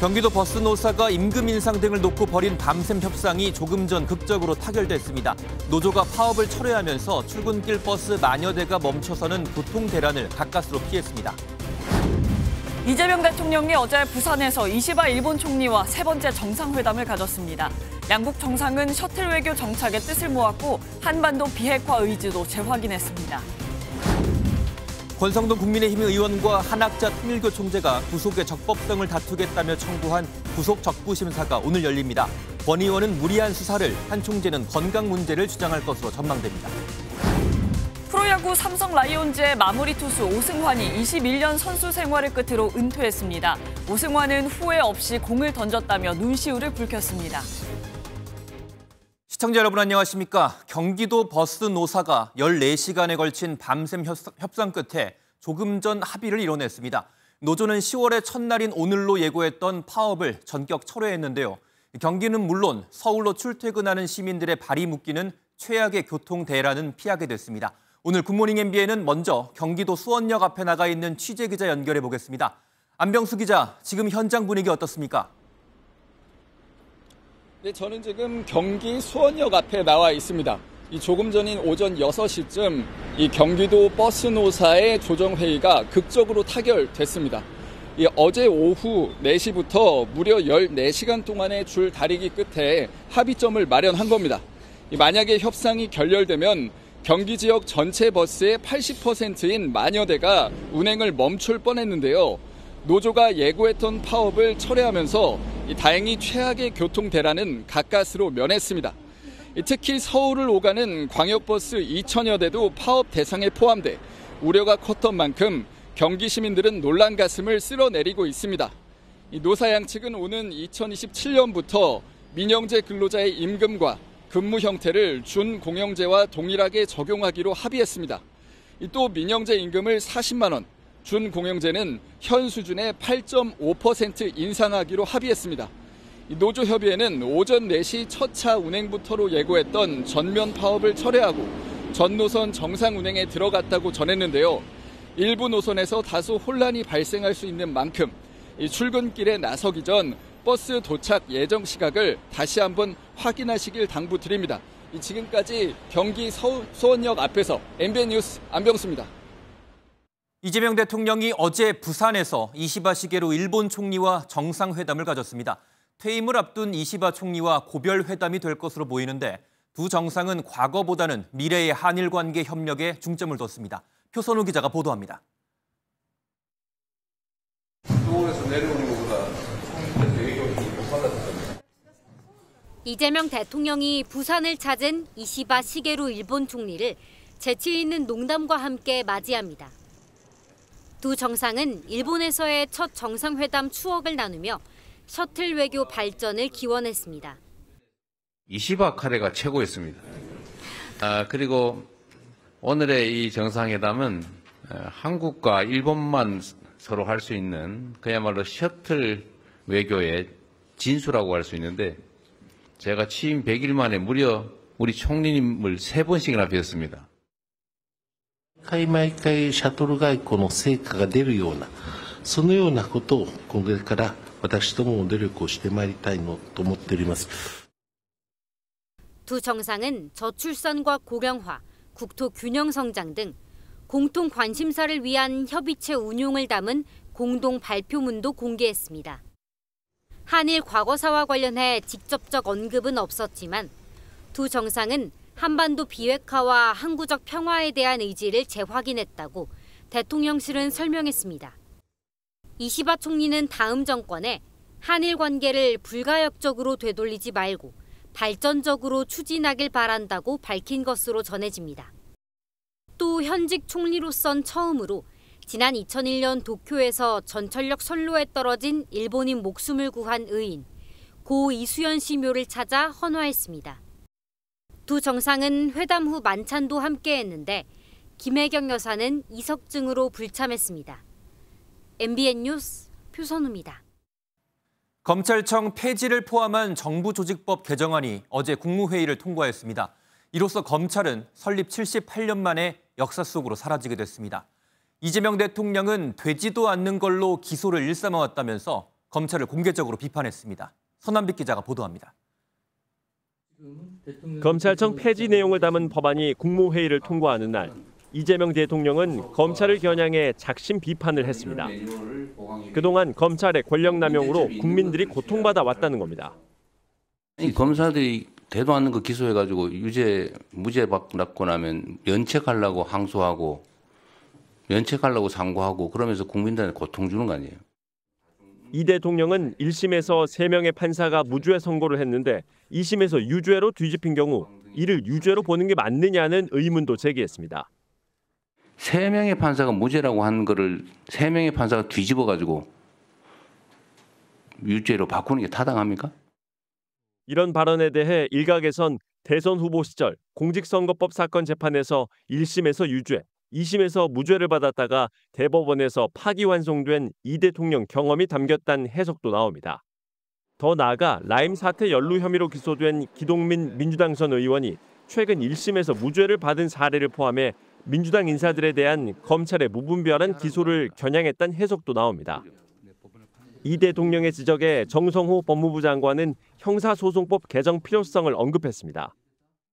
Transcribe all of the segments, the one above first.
경기도 버스 노사가 임금 인상 등을 놓고 벌인 밤샘 협상이 조금 전 극적으로 타결됐습니다. 노조가 파업을 철회하면서 출근길 버스 만여 대가 멈춰서는 교통 대란을 가까스로 피했습니다. 이재명 대통령이 어제 부산에서 이시바 일본 총리와 세 번째 정상회담을 가졌습니다. 양국 정상은 셔틀 외교 정착의 뜻을 모았고 한반도 비핵화 의지도 재확인했습니다. 권성동 국민의힘 의원과 한학자 통일교 총재가 구속의 적법성을 다투겠다며 청구한 구속 적부 심사가 오늘 열립니다. 권 의원은 무리한 수사를, 한 총재는 건강 문제를 주장할 것으로 전망됩니다. 프로야구 삼성 라이온즈의 마무리 투수 오승환이 21년 선수 생활을 끝으로 은퇴했습니다. 오승환은 후회 없이 공을 던졌다며 눈시울을 붉혔습니다. 시청자 여러분 안녕하십니까? 경기도 버스 노사가 14시간에 걸친 밤샘 협상 끝에 조금 전 합의를 이뤄냈습니다. 노조는 10월의 첫날인 오늘로 예고했던 파업을 전격 철회했는데요. 경기는 물론 서울로 출퇴근하는 시민들의 발이 묶이는 최악의 교통 대란은 피하게 됐습니다. 오늘 굿모닝 MBN은 먼저 경기도 수원역 앞에 나가 있는 취재기자 연결해 보겠습니다. 안병수 기자, 지금 현장 분위기 어떻습니까? 네, 저는 지금 경기 수원역 앞에 나와 있습니다. 이 조금 전인 오전 6시쯤 이 경기도 버스 노사의 조정회의가 극적으로 타결됐습니다. 어제 오후 4시부터 무려 14시간 동안의 줄 다리기 끝에 합의점을 마련한 겁니다. 만약에 협상이 결렬되면 경기 지역 전체 버스의 80%인 만여 대가 운행을 멈출 뻔했는데요. 노조가 예고했던 파업을 철회하면서 다행히 최악의 교통 대란은 가까스로 면했습니다. 특히 서울을 오가는 광역버스 2천여 대도 파업 대상에 포함돼 우려가 컸던 만큼 경기 시민들은 놀란 가슴을 쓸어내리고 있습니다. 노사 양측은 오는 2027년부터 민영제 근로자의 임금과 근무 형태를 준공영제와 동일하게 적용하기로 합의했습니다. 또 민영제 임금을 40만 원, 준공영제는 현 수준의 8.5% 인상하기로 합의했습니다. 노조 협의회는 오전 4시 첫 차 운행부터로 예고했던 전면 파업을 철회하고 전 노선 정상 운행에 들어갔다고 전했는데요. 일부 노선에서 다소 혼란이 발생할 수 있는 만큼 출근길에 나서기 전 버스 도착 예정 시각을 다시 한번 확인하시길 당부드립니다. 지금까지 경기 수원역 앞에서 MBN 뉴스 안병수입니다. 이재명 대통령이 어제 부산에서 이시바 시게루 일본 총리와 정상회담을 가졌습니다. 퇴임을 앞둔 이시바 총리와 고별 회담이 될 것으로 보이는데 두 정상은 과거보다는 미래의 한일 관계 협력에 중점을 뒀습니다. 표선우 기자가 보도합니다. 서울에서 내려오는 것보다 이재명 대통령이 부산을 찾은 이시바 시게루 일본 총리를 재치 있는 농담과 함께 맞이합니다. 두 정상은 일본에서의 첫 정상회담 추억을 나누며 셔틀 외교 발전을 기원했습니다. 이시바 카레가 최고였습니다. 그리고 오늘의 이 정상회담은 한국과 일본만 서로 할 수 있는 그야말로 셔틀 외교의 진수라고 할 수 있는데 제가 취임 100일 만에 무려 우리 총리님을 3번씩이나 뵀습니다. 毎回シャトル外交の成果が出るような、そのようなことをこれから私どもも努力をしてまいりたいと思っております。 두 정상은 저출산과 고령화, 국토 균형 성장 등 공통 관심사를 위한 협의체 운용을 담은 공동 발표문도 공개했습니다. 한일 과거사와 관련해 직접적 언급은 없었지만 두 정상은 한반도 비핵화와 항구적 평화에 대한 의지를 재확인했다고 대통령실은 설명했습니다. 이시바 총리는 다음 정권에 한일 관계를 불가역적으로 되돌리지 말고 발전적으로 추진하길 바란다고 밝힌 것으로 전해집니다. 또 현직 총리로선 처음으로 지난 2001년 도쿄에서 전철역 선로에 떨어진 일본인 목숨을 구한 의인 고 이수연 씨 묘를 찾아 헌화했습니다. 두 정상은 회담 후 만찬도 함께했는데 김혜경 여사는 이석증으로 불참했습니다. MBN 뉴스 표선우입니다. 검찰청 폐지를 포함한 정부조직법 개정안이 어제 국무회의를 통과했습니다. 이로써 검찰은 설립 78년 만에 역사 속으로 사라지게 됐습니다. 이재명 대통령은 되지도 않는 걸로 기소를 일삼아왔다면서 검찰을 공개적으로 비판했습니다. 서남빛 기자가 보도합니다. 검찰청 폐지 내용을 담은 법안이 국무회의를 통과하는 날, 이재명 대통령은 검찰을 겨냥해 작심 비판을 했습니다. 그동안 검찰의 권력 남용으로 국민들이 고통받아 왔다는 겁니다. 검사들이 되도 않는 거 기소해가지고 무죄 받고 나면 면책하려고 항소하고 면책하려고 상고하고 그러면서 국민들한테 고통 주는 거 아니에요. 이 대통령은 1심에서 3명의 판사가 무죄 선고를 했는데 2심에서 유죄로 뒤집힌 경우 이를 유죄로 보는 게 맞느냐는 의문도 제기했습니다. 3명의 판사가 무죄라고 한 거를 3명의 판사가 뒤집어가지고 유죄로 바꾸는 게 타당합니까? 이런 발언에 대해 일각에선 대선 후보 시절 공직선거법 사건 재판에서 1심에서 유죄, 2심에서 무죄를 받았다가 대법원에서 파기환송된 이 대통령 경험이 담겼다는 해석도 나옵니다. 더 나아가 라임 사태 연루 혐의로 기소된 기동민 민주당 전 의원이 최근 1심에서 무죄를 받은 사례를 포함해 민주당 인사들에 대한 검찰의 무분별한 기소를 겨냥했다는 해석도 나옵니다. 이 대통령의 지적에 정성호 법무부 장관은 형사소송법 개정 필요성을 언급했습니다.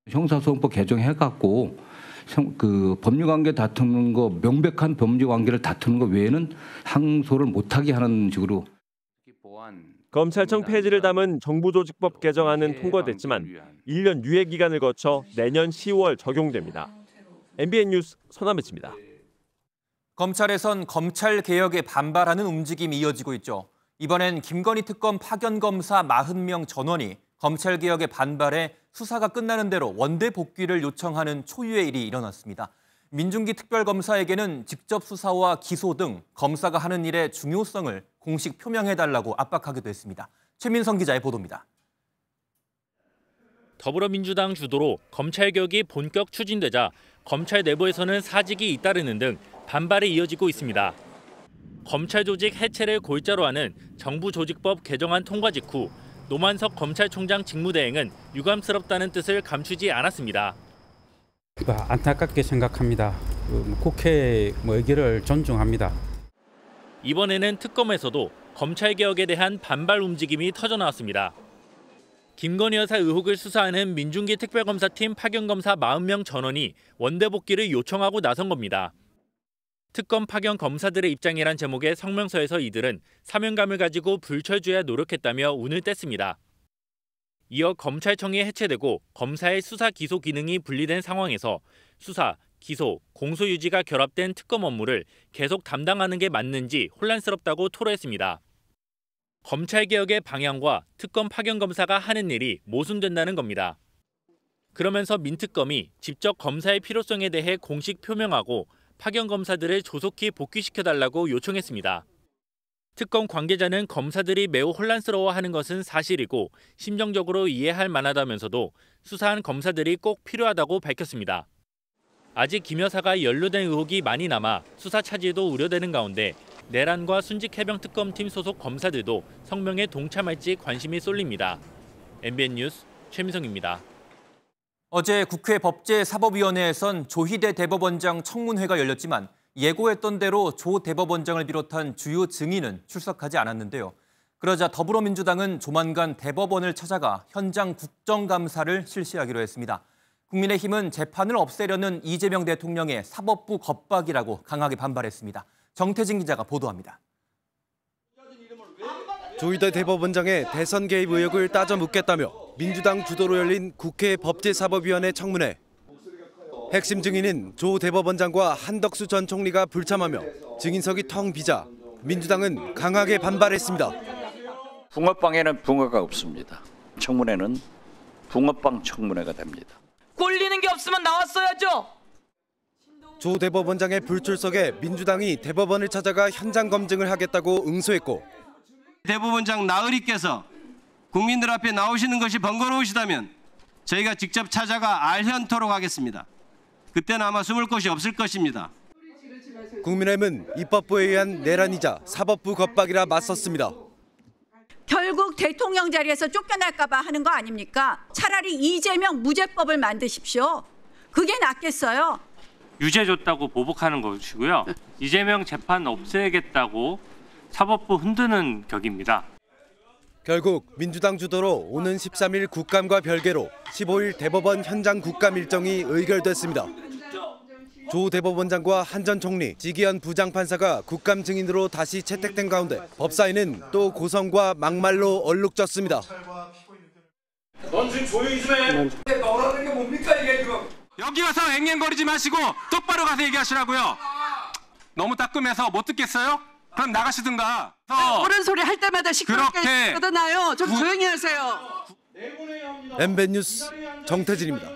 형사소송법 개정해갖고 그 법률관계 다투는 거 명백한 법률관계를 다투는 거 외에는 항소를 못하게 하는 식으로. 검찰청 폐지를 담은 정부조직법 개정안은 통과됐지만 1년 유예 기간을 거쳐 내년 10월 적용됩니다. MBN 뉴스 서남배치입니다. 검찰에선 검찰 개혁에 반발하는 움직임이 이어지고 있죠. 이번엔 김건희 특검 파견 검사 40명 전원이 검찰 개혁에 반발해 수사가 끝나는 대로 원대 복귀를 요청하는 초유의 일이 일어났습니다. 민중기 특별검사에게는 직접 수사와 기소 등 검사가 하는 일의 중요성을 공식 표명해달라고 압박하기도 했습니다. 최민성 기자의 보도입니다. 더불어민주당 주도로 검찰개혁이 본격 추진되자 검찰 내부에서는 사직이 잇따르는 등 반발이 이어지고 있습니다. 검찰 조직 해체를 골자로 하는 정부조직법 개정안 통과 직후 노만석 검찰총장 직무대행은 유감스럽다는 뜻을 감추지 않았습니다. 안타깝게 생각합니다. 국회의 의결을 존중합니다. 이번에는 특검에서도 검찰개혁에 대한 반발 움직임이 터져나왔습니다. 김건희 여사 의혹을 수사하는 민중기 특별검사팀 파견검사 40명 전원이 원대 복귀를 요청하고 나선 겁니다. 특검 파견 검사들의 입장이란 제목의 성명서에서 이들은 사명감을 가지고 불철주야 노력했다며 운을 뗐습니다. 이어 검찰청이 해체되고 검사의 수사 기소 기능이 분리된 상황에서 수사, 기소, 공소 유지가 결합된 특검 업무를 계속 담당하는 게 맞는지 혼란스럽다고 토로했습니다. 검찰개혁의 방향과 특검 파견 검사가 하는 일이 모순된다는 겁니다. 그러면서 민특검이 직접 검사의 필요성에 대해 공식 표명하고 파견 검사들을 조속히 복귀시켜달라고 요청했습니다. 특검 관계자는 검사들이 매우 혼란스러워하는 것은 사실이고 심정적으로 이해할 만하다면서도 수사한 검사들이 꼭 필요하다고 밝혔습니다. 아직 김 여사가 연루된 의혹이 많이 남아 수사 차질도 우려되는 가운데 내란과 순직해병특검팀 소속 검사들도 성명에 동참할지 관심이 쏠립니다. MBN 뉴스 최민성입니다. 어제 국회 법제사법위원회에선 조희대 대법원장 청문회가 열렸지만 예고했던 대로 조 대법원장을 비롯한 주요 증인은 출석하지 않았는데요. 그러자 더불어민주당은 조만간 대법원을 찾아가 현장 국정감사를 실시하기로 했습니다. 국민의힘은 재판을 없애려는 이재명 대통령의 사법부 겁박이라고 강하게 반발했습니다. 정태진 기자가 보도합니다. 조희대 대법원장의 대선 개입 의혹을 따져 묻겠다며 민주당 주도로 열린 국회 법제사법위원회 청문회. 핵심 증인인 조 대법원장과 한덕수 전 총리가 불참하며 증인석이 텅 비자 민주당은 강하게 반발했습니다. 붕어빵에는 붕어가 없습니다. 청문회는 붕어빵 청문회가 됩니다. 꼴리는 게 없으면 나왔어야죠. 조 대법원장의 불출석에 민주당이 대법원을 찾아가 현장 검증을 하겠다고 응수했고 대법원장 나으리께서 국민들 앞에 나오시는 것이 번거로우시다면 저희가 직접 찾아가 알현토록 하겠습니다. 그때는 아마 숨을 곳이 없을 것입니다. 국민의힘은 입법부에 의한 내란이자 사법부 겁박이라 맞섰습니다. 결국 대통령 자리에서 쫓겨날까 봐 하는 거 아닙니까? 차라리 이재명 무죄법을 만드십시오. 그게 낫겠어요. 유죄 줬다고 보복하는 것이고요. 이재명 재판 없애겠다고 사법부 흔드는 격입니다. 결국 민주당 주도로 오는 13일 국감과 별개로 15일 대법원 현장 국감 일정이 의결됐습니다. 조 대법원장과 한 전 총리, 지기현 부장판사가 국감 증인으로 다시 채택된 가운데 법사위는 또 고성과 막말로 얼룩졌습니다. 넌 지금 조용히 좀 해. 너라는 게 뭡니까 이게 지금. 여기 와서 앵앵거리지 마시고 똑바로 가서 얘기하시라고요. 너무 따끔해서 못 듣겠어요? 그럼 나가시든가. 옳은 소리 할 때마다 시끄럽게 떠나요. 좀 조용히 하세요. MBN 뉴스 정태진입니다.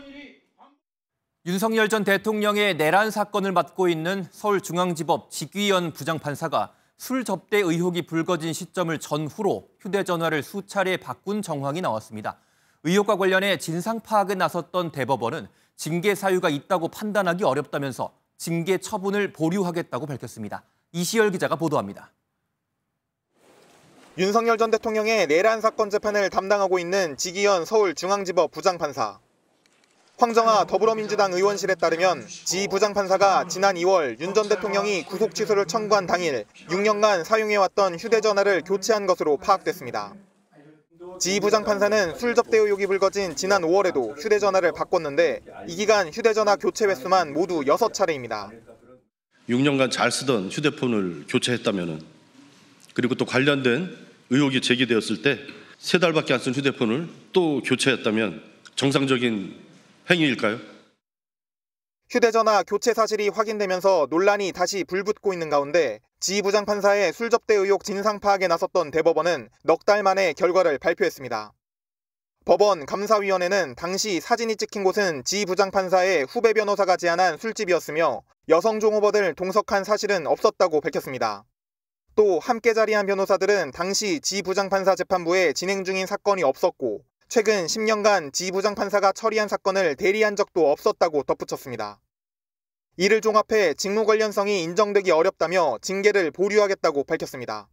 윤석열 전 대통령의 내란 사건을 맡고 있는 서울중앙지법 지기현 부장판사가 술 접대 의혹이 불거진 시점을 전후로 휴대전화를 수차례 바꾼 정황이 나왔습니다. 의혹과 관련해 진상 파악에 나섰던 대법원은 징계 사유가 있다고 판단하기 어렵다면서 징계 처분을 보류하겠다고 밝혔습니다. 이시열 기자가 보도합니다. 윤석열 전 대통령의 내란 사건 재판을 담당하고 있는 지기현 서울중앙지법 부장판사. 황정아 더불어민주당 의원실에 따르면 지 부장판사가 지난 2월 윤 전 대통령이 구속 취소를 청구한 당일 6년간 사용해왔던 휴대전화를 교체한 것으로 파악됐습니다. 지 부장판사는 술 접대 의혹이 불거진 지난 5월에도 휴대전화를 바꿨는데 이 기간 휴대전화 교체 횟수만 모두 6차례입니다. 6년간 잘 쓰던 휴대폰을 교체했다면 그리고 또 관련된 의혹이 제기되었을 때 3달밖에 안 쓴 휴대폰을 또 교체했다면 정상적인 행위일까요? 휴대전화 교체 사실이 확인되면서 논란이 다시 불붙고 있는 가운데 지 부장판사의 술 접대 의혹 진상 파악에 나섰던 대법원은 넉 달 만에 결과를 발표했습니다. 법원 감사위원회는 당시 사진이 찍힌 곳은 지 부장판사의 후배 변호사가 제안한 술집이었으며 여성 종업원을 동석한 사실은 없었다고 밝혔습니다. 또 함께 자리한 변호사들은 당시 지 부장판사 재판부에 진행 중인 사건이 없었고 최근 10년간 지 부장판사가 처리한 사건을 대리한 적도 없었다고 덧붙였습니다. 이를 종합해 직무 관련성이 인정되기 어렵다며 징계를 보류하겠다고 밝혔습니다.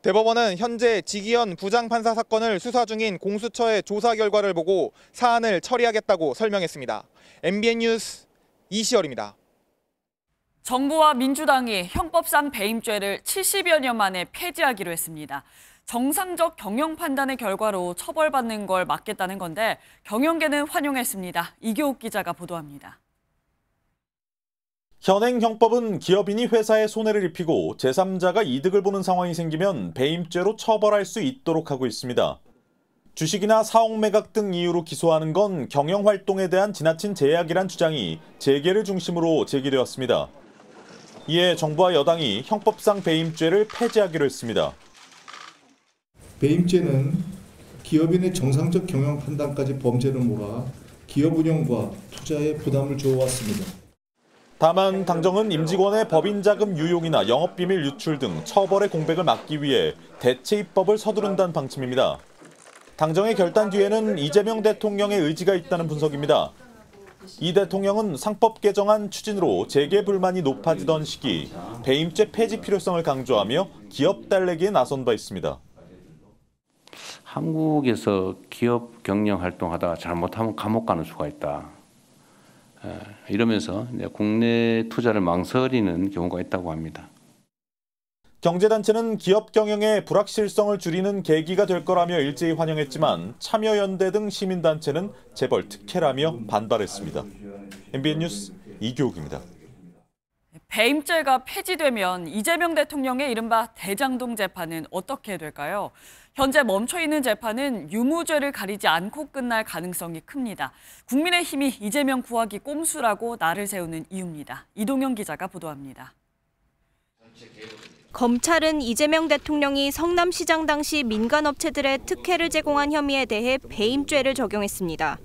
대법원은 현재 지기현 부장판사 사건을 수사 중인 공수처의 조사 결과를 보고 사안을 처리하겠다고 설명했습니다. MBN 뉴스 이시열입니다. 정부와 민주당이 형법상 배임죄를 70여 년 만에 폐지하기로 했습니다. 정상적 경영 판단의 결과로 처벌받는 걸 막겠다는 건데 경영계는 환영했습니다. 이교욱 기자가 보도합니다. 현행 형법은 기업인이 회사에 손해를 입히고 제3자가 이득을 보는 상황이 생기면 배임죄로 처벌할 수 있도록 하고 있습니다. 주식이나 사옥 매각 등 이유로 기소하는 건 경영활동에 대한 지나친 제약이란 주장이 재계를 중심으로 제기되었습니다. 이에 정부와 여당이 형법상 배임죄를 폐지하기로 했습니다. 배임죄는 기업인의 정상적 경영 판단까지 범죄를 몰아 기업 운영과 투자에 부담을 주어왔습니다. 다만 당정은 임직원의 법인 자금 유용이나 영업비밀 유출 등 처벌의 공백을 막기 위해 대체 입법을 서두른다는 방침입니다. 당정의 결단 뒤에는 이재명 대통령의 의지가 있다는 분석입니다. 이 대통령은 상법 개정안 추진으로 재계 불만이 높아지던 시기 배임죄 폐지 필요성을 강조하며 기업 달래기에 나선 바 있습니다. 한국에서 기업 경영 활동하다가 잘못하면 감옥 가는 수가 있다. 이러면서 국내 투자를 망설이는 경우가 있다고 합니다. 경제단체는 기업 경영의 불확실성을 줄이는 계기가 될 거라며 일제히 환영했지만 참여연대 등 시민단체는 재벌 특혜라며 반발했습니다. MBN 뉴스 이교욱입니다. 배임죄가 폐지되면 이재명 대통령의 이른바 대장동 재판은 어떻게 될까요? 현재 멈춰있는 재판은 유무죄를 가리지 않고 끝날 가능성이 큽니다. 국민의힘이 이재명 구하기 꼼수라고 날을 세우는 이유입니다. 이동영 기자가 보도합니다. 검찰은 이재명 대통령이 성남시장 당시 민간업체들의 특혜를 제공한 혐의에 대해 배임죄를 적용했습니다.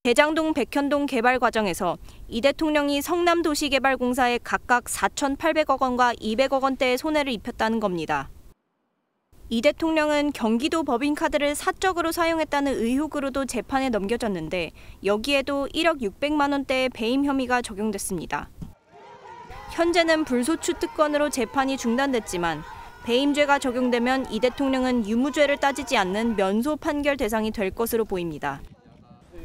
대장동 백현동 개발 과정에서 이 대통령이 성남도시개발공사에 각각 4,800억 원과 200억 원대의 손해를 입혔다는 겁니다. 이 대통령은 경기도 법인카드를 사적으로 사용했다는 의혹으로도 재판에 넘겨졌는데 여기에도 1억 600만 원대의 배임 혐의가 적용됐습니다. 현재는 불소추 특권으로 재판이 중단됐지만 배임죄가 적용되면 이 대통령은 유무죄를 따지지 않는 면소 판결 대상이 될 것으로 보입니다.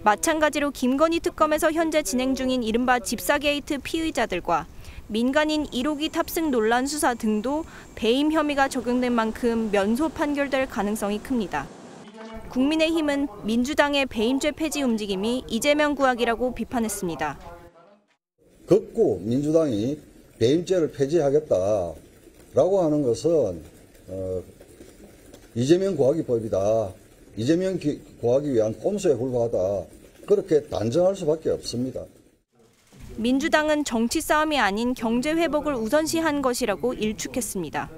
마찬가지로 김건희 특검에서 현재 진행 중인 이른바 집사 게이트 피의자들과 민간인 1호기 탑승 논란 수사 등도 배임 혐의가 적용된 만큼 면소 판결될 가능성이 큽니다. 국민의힘은 민주당의 배임죄 폐지 움직임이 이재명 구악이라고 비판했습니다. 극구 민주당이 배임죄를 폐지하겠다라고 하는 것은 이재명 구하기 법이다. 이재명 구하기 위한 꼼수에 불과하다. 그렇게 단정할 수밖에 없습니다. 민주당은 정치 싸움이 아닌 경제 회복을 우선시한 것이라고 일축했습니다.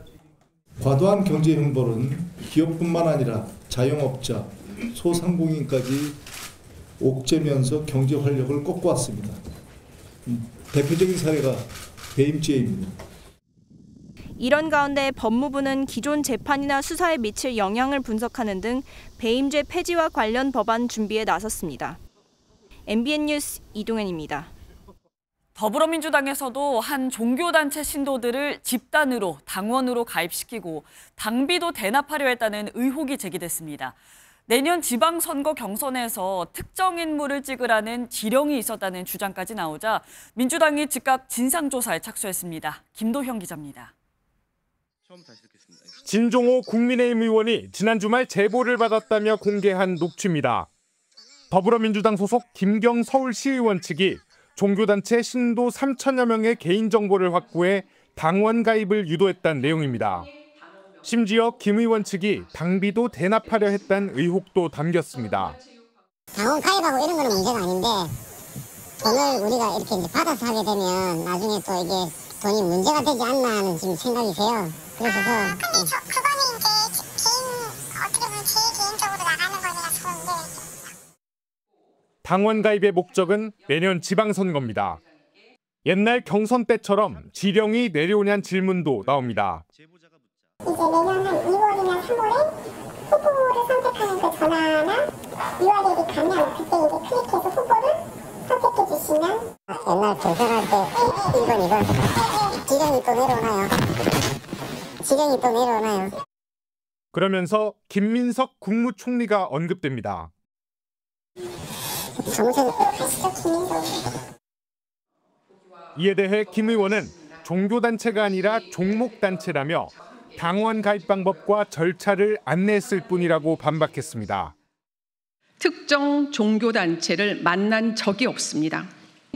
과도한 경제 형벌은 기업뿐만 아니라 자영업자, 소상공인까지 옥죄면서 경제 활력을 꺾어왔습니다. 대표적인 사례가 배임죄입니다. 이런 가운데 법무부는 기존 재판이나 수사에 미칠 영향을 분석하는 등 배임죄 폐지와 관련 법안 준비에 나섰습니다. MBN 뉴스 이동현입니다. 더불어민주당에서도 한 종교단체 신도들을 집단으로 당원으로 가입시키고 당비도 대납하려 했다는 의혹이 제기됐습니다. 내년 지방선거 경선에서 특정 인물을 찍으라는 지령이 있었다는 주장까지 나오자 민주당이 즉각 진상조사에 착수했습니다. 김도형 기자입니다. 진종호 국민의힘 의원이 지난 주말 제보를 받았다며 공개한 녹취입니다. 더불어민주당 소속 김경 서울시의원 측이 종교단체 신도 3천여 명의 개인정보를 확보해 당원 가입을 유도했다는 내용입니다. 심지어 김 의원 측이 당비도 대납하려 했다는 의혹도 담겼습니다. 당원 가입하고 이런 거는 문제가 아닌데 돈을 우리가 이렇게 이제 받아서 하게 되면 나중에 또 이게 돈이 문제가 되지 않나 하는 지금 생각이세요. 그래서 근데 그거는 이제 어떻게 보면 제 개인적으로 나가는 거라서 당원 가입의 목적은 내년 지방선거입니다. 옛날 경선 때처럼 지령이 내려오냐는 질문도 나옵니다. 이제 내년 한 2월이나 3월에 후보를 선택하는 그 전화나 URL이 가면 그때 이제 클릭해서 후보를 선택해 주시면 옛날 경선할 때 이건 지령이 또 내려오나요? 지령이 또 내려오나요? 그러면서 김민석 국무총리가 언급됩니다. 이에 대해 김 의원은 종교단체가 아니라 종목단체라며 당원 가입 방법과 절차를 안내했을 뿐이라고 반박했습니다. 특정 종교단체를 만난 적이 없습니다.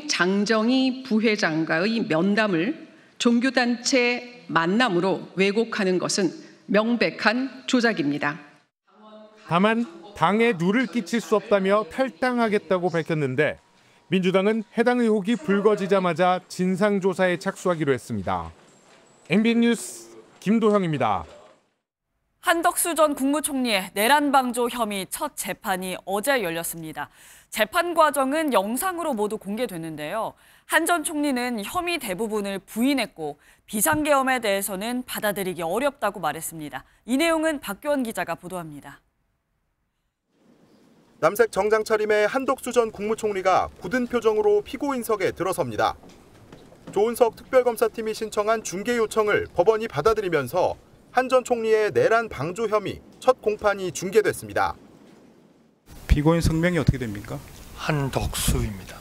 장정희 부회장과의 면담을 종교단체 만남으로 왜곡하는 것은 명백한 조작입니다. 다만 당에 누를 끼칠 수 없다며 탈당하겠다고 밝혔는데 민주당은 해당 의혹이 불거지자마자 진상조사에 착수하기로 했습니다. MBN 뉴스 김도형입니다. 한덕수 전 국무총리의 내란 방조 혐의 첫 재판이 어제 열렸습니다. 재판 과정은 영상으로 모두 공개됐는데요. 한 전 총리는 혐의 대부분을 부인했고 비상계엄에 대해서는 받아들이기 어렵다고 말했습니다. 이 내용은 박규원 기자가 보도합니다. 남색 정장 차림의 한덕수 전 국무총리가 굳은 표정으로 피고인석에 들어섭니다. 조은석 특별검사팀이 신청한 중개 요청을 법원이 받아들이면서 한 전 총리의 내란 방조 혐의 첫 공판이 중계됐습니다. 피고인 성명이 어떻게 됩니까? 한덕수입니다.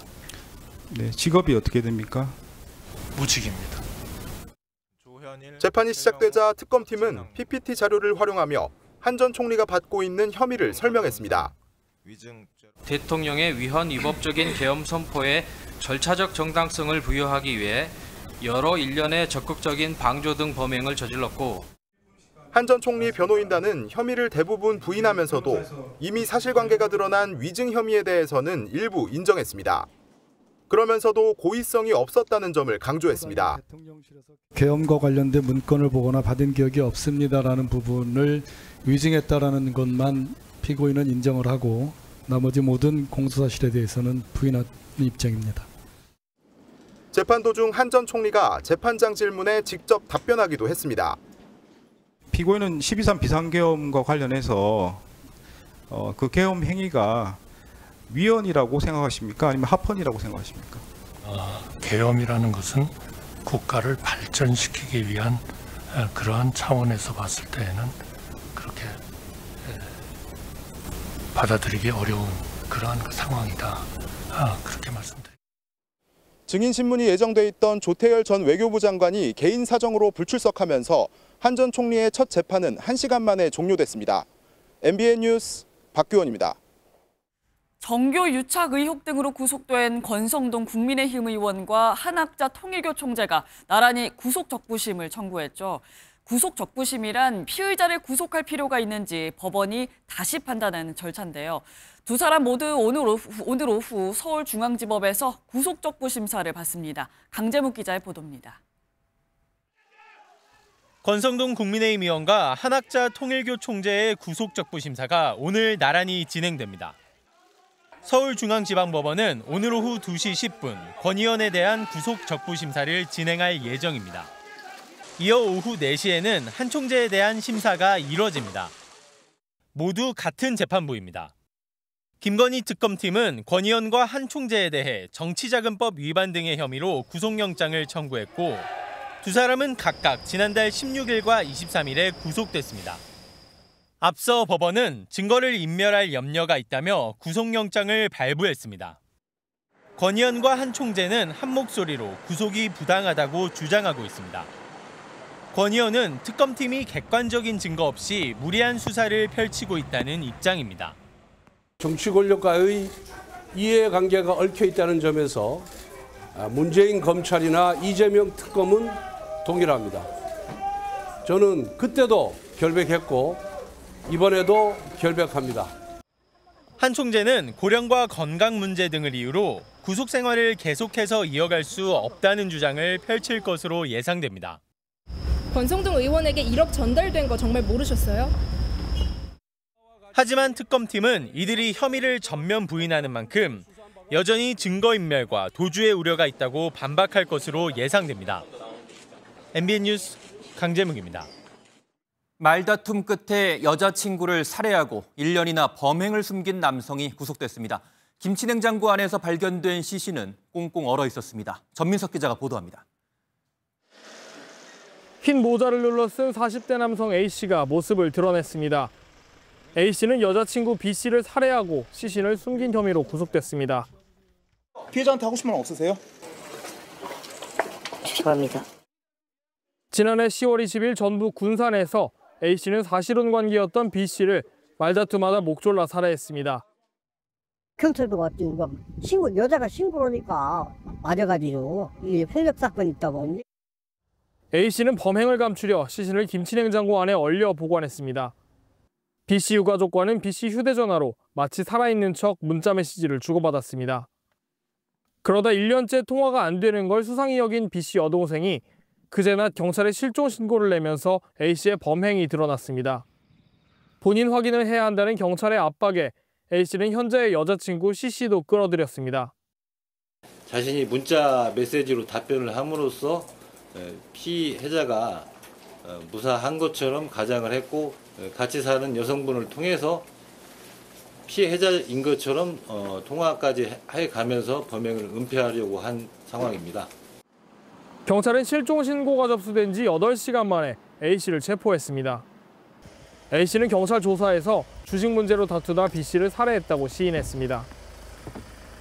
네, 직업이 어떻게 됩니까? 무직입니다. 재판이 시작되자 특검팀은 PPT 자료를 활용하며 한 전 총리가 받고 있는 혐의를 설명했습니다. 대통령의 위헌 위법적인 계엄 선포에 절차적 정당성을 부여하기 위해 여러 일련의 적극적인 방조 등 범행을 저질렀고 한 전 총리 변호인단은 혐의를 대부분 부인하면서도 이미 사실관계가 드러난 위증 혐의에 대해서는 일부 인정했습니다. 그러면서도 고의성이 없었다는 점을 강조했습니다. 계엄과 관련된 문건을 보거나 받은 기억이 없습니다라는 부분을 위증했다라는 것만 피고인은 인정을 하고 나머지 모든 공소사실에 대해서는 부인하는 입장입니다. 재판 도중 한 전 총리가 재판장 질문에 직접 답변하기도 했습니다. 피고인은 12.3 비상계엄과 관련해서 그 계엄 행위가 위헌이라고 생각하십니까? 아니면 합헌이라고 생각하십니까? 계엄이라는 것은 국가를 발전시키기 위한 그러한 차원에서 봤을 때에는 그렇게 받아들이기 어려운 그러한 상황이다. 그렇게 말씀드립니다. 증인신문이 예정돼 있던 조태열 전 외교부 장관이 개인 사정으로 불출석하면서 한 전 총리의 첫 재판은 1시간 만에 종료됐습니다. MBN 뉴스 박규원입니다. 정교 유착 의혹 등으로 구속된 권성동 국민의힘 의원과 한학자 통일교 총재가 나란히 구속적부심을 청구했죠. 구속적부심이란 피의자를 구속할 필요가 있는지 법원이 다시 판단하는 절차인데요. 두 사람 모두 오늘 오후 서울중앙지법에서 구속적부심사를 받습니다. 강재묵 기자의 보도입니다. 권성동 국민의힘 의원과 한학자 통일교 총재의 구속적부심사가 오늘 나란히 진행됩니다. 서울중앙지방법원은 오늘 오후 2시 10분 권 의원에 대한 구속적부심사를 진행할 예정입니다. 이어 오후 4시에는 한 총재에 대한 심사가 이뤄집니다. 모두 같은 재판부입니다. 김건희 특검팀은 권 의원과 한 총재에 대해 정치자금법 위반 등의 혐의로 구속영장을 청구했고 두 사람은 각각 지난달 16일과 23일에 구속됐습니다. 앞서 법원은 증거를 인멸할 염려가 있다며 구속영장을 발부했습니다. 권 의원과 한 총재는 한 목소리로 구속이 부당하다고 주장하고 있습니다. 권 의원은 특검팀이 객관적인 증거 없이 무리한 수사를 펼치고 있다는 입장입니다. 정치 권력과의 이해관계가 얽혀 있다는 점에서 문재인 검찰이나 이재명 특검은 동일합니다. 저는 그때도 결백했고 이번에도 결백합니다. 한 총재는 고령과 건강 문제 등을 이유로 구속 생활을 계속해서 이어갈 수 없다는 주장을 펼칠 것으로 예상됩니다. 권성동 의원에게 1억 전달된 거 정말 모르셨어요? 하지만 특검팀은 이들이 혐의를 전면 부인하는 만큼 여전히 증거인멸과 도주의 우려가 있다고 반박할 것으로 예상됩니다. MBN 뉴스 강재묵입니다. 말다툼 끝에 여자친구를 살해하고 1년이나 범행을 숨긴 남성이 구속됐습니다. 김치냉장고 안에서 발견된 시신은 꽁꽁 얼어 있었습니다. 전민석 기자가 보도합니다. 흰 모자를 눌러 쓴 40대 남성 A씨가 모습을 드러냈습니다. A씨는 여자친구 B씨를 살해하고 시신을 숨긴 혐의로 구속됐습니다. 피해자한테 하고 싶은 말 없으세요? 죄송합니다. 지난해 10월 20일 전북 군산에서 A씨는 사실혼 관계였던 B씨를 말다툼하다 목 졸라 살해했습니다. 경찰도 왔지. 여자가 신고하니까 맞아가지고 이게 혈력 사건이 있다고. A씨는 범행을 감추려 시신을 김치냉장고 안에 얼려 보관했습니다. B씨 유가족과는 B씨 휴대전화로 마치 살아있는 척 문자 메시지를 주고받았습니다. 그러다 1년째 통화가 안 되는 걸 수상히 여긴 B씨 여동생이 그제 낮 경찰에 실종 신고를 내면서 A씨의 범행이 드러났습니다. 본인 확인을 해야 한다는 경찰의 압박에 A씨는 현재의 여자친구 C씨도 끌어들였습니다. 자신이 문자 메시지로 답변을 함으로써 피해자가 무사한 것처럼 가장을 했고 같이 사는 여성분을 통해서 피해자인 것처럼 통화까지 해가면서 범행을 은폐하려고 한 상황입니다. 경찰은 실종 신고가 접수된 지 8시간 만에 A씨를 체포했습니다. A씨는 경찰 조사에서 주식 문제로 다투다 B씨를 살해했다고 시인했습니다.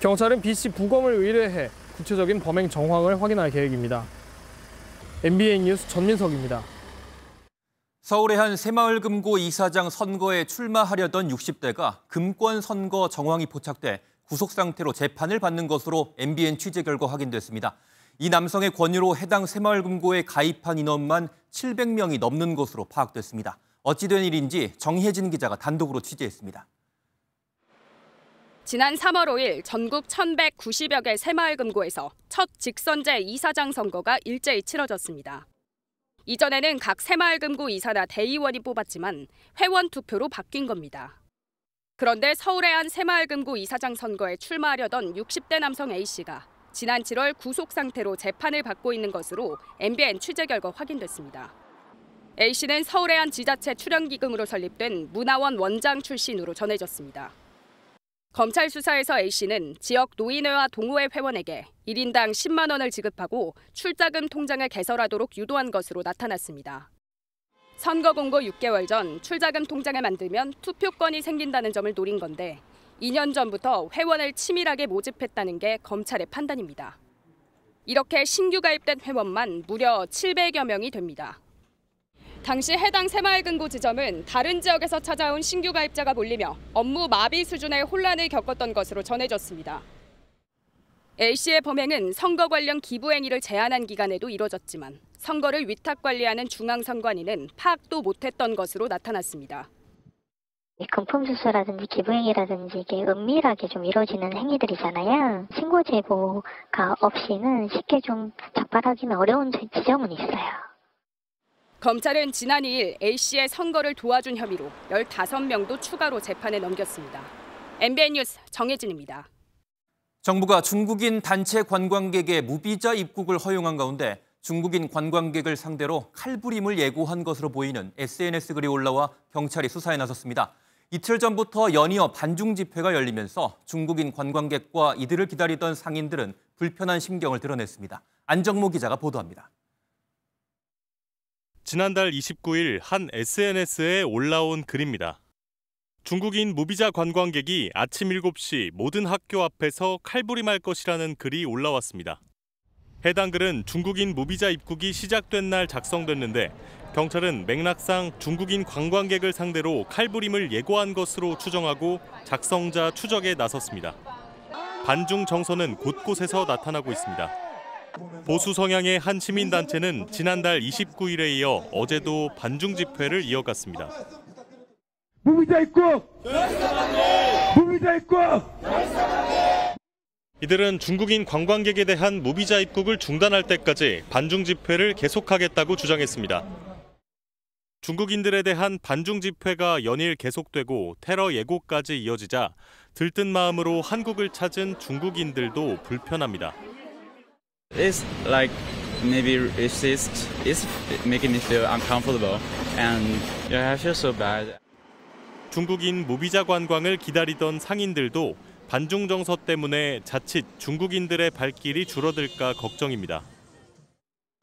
경찰은 B씨 부검을 의뢰해 구체적인 범행 정황을 확인할 계획입니다. MBN 뉴스 전민석입니다. 서울의 한 새마을금고 이사장 선거에 출마하려던 60대가 금권 선거 정황이 포착돼 구속 상태로 재판을 받는 것으로 MBN 취재 결과 확인됐습니다. 이 남성의 권유로 해당 새마을금고에 가입한 인원만 700명이 넘는 것으로 파악됐습니다. 어찌된 일인지 정혜진 기자가 단독으로 취재했습니다. 지난 3월 5일 전국 1,190여 개 새마을금고에서 첫 직선제 이사장 선거가 일제히 치러졌습니다. 이전에는 각 새마을금고 이사나 대의원이 뽑았지만 회원 투표로 바뀐 겁니다. 그런데 서울의 한 새마을금고 이사장 선거에 출마하려던 60대 남성 A씨가 지난 7월 구속 상태로 재판을 받고 있는 것으로 MBN 취재 결과 확인됐습니다. A씨는 서울의 한 지자체 출연기금으로 설립된 문화원 원장 출신으로 전해졌습니다. 검찰 수사에서 A씨는 지역 노인회와 동호회 회원에게 1인당 10만 원을 지급하고 출자금 통장을 개설하도록 유도한 것으로 나타났습니다. 선거 공고 6개월 전 출자금 통장을 만들면 투표권이 생긴다는 점을 노린 건데 2년 전부터 회원을 치밀하게 모집했다는 게 검찰의 판단입니다. 이렇게 신규 가입된 회원만 무려 700여 명이 됩니다. 당시 해당 새마을금고 지점은 다른 지역에서 찾아온 신규 가입자가 몰리며 업무 마비 수준의 혼란을 겪었던 것으로 전해졌습니다. A씨의 범행은 선거 관련 기부 행위를 제한한 기간에도 이뤄졌지만 선거를 위탁 관리하는 중앙선관위는 파악도 못했던 것으로 나타났습니다. 금품 수수라든지 기부행위라든지 이게 은밀하게 좀 이루어지는 행위들이잖아요. 신고 제보가 없이는 쉽게 좀 적발하기는 어려운 지점은 있어요. 검찰은 지난 2일 A씨의 선거를 도와준 혐의로 15명도 추가로 재판에 넘겼습니다. MBN 뉴스 정혜진입니다. 정부가 중국인 단체 관광객의 무비자 입국을 허용한 가운데 중국인 관광객을 상대로 칼부림을 예고한 것으로 보이는 SNS 글이 올라와 경찰이 수사에 나섰습니다. 이틀 전부터 연이어 반중 집회가 열리면서 중국인 관광객과 이들을 기다리던 상인들은 불편한 심경을 드러냈습니다. 안정모 기자가 보도합니다. 지난달 29일 한 SNS에 올라온 글입니다. 중국인 무비자 관광객이 아침 7시 모든 학교 앞에서 칼부림할 것이라는 글이 올라왔습니다. 해당 글은 중국인 무비자 입국이 시작된 날 작성됐는데 경찰은 맥락상 중국인 관광객을 상대로 칼부림을 예고한 것으로 추정하고 작성자 추적에 나섰습니다. 반중 정서는 곳곳에서 나타나고 있습니다. 보수 성향의 한 시민단체는 지난달 29일에 이어 어제도 반중 집회를 이어갔습니다. 무비자 입국! 무비자 입국! 이들은 중국인 관광객에 대한 무비자 입국을 중단할 때까지 반중 집회를 계속하겠다고 주장했습니다. 중국인들에 대한 반중 집회가 연일 계속되고 테러 예고까지 이어지자 들뜬 마음으로 한국을 찾은 중국인들도 불편합니다. It's like maybe racist. It's making me feel uncomfortable, and I feel so bad. 중국인 무비자 관광을 기다리던 상인들도 반중 정서 때문에 자칫 중국인들의 발길이 줄어들까 걱정입니다.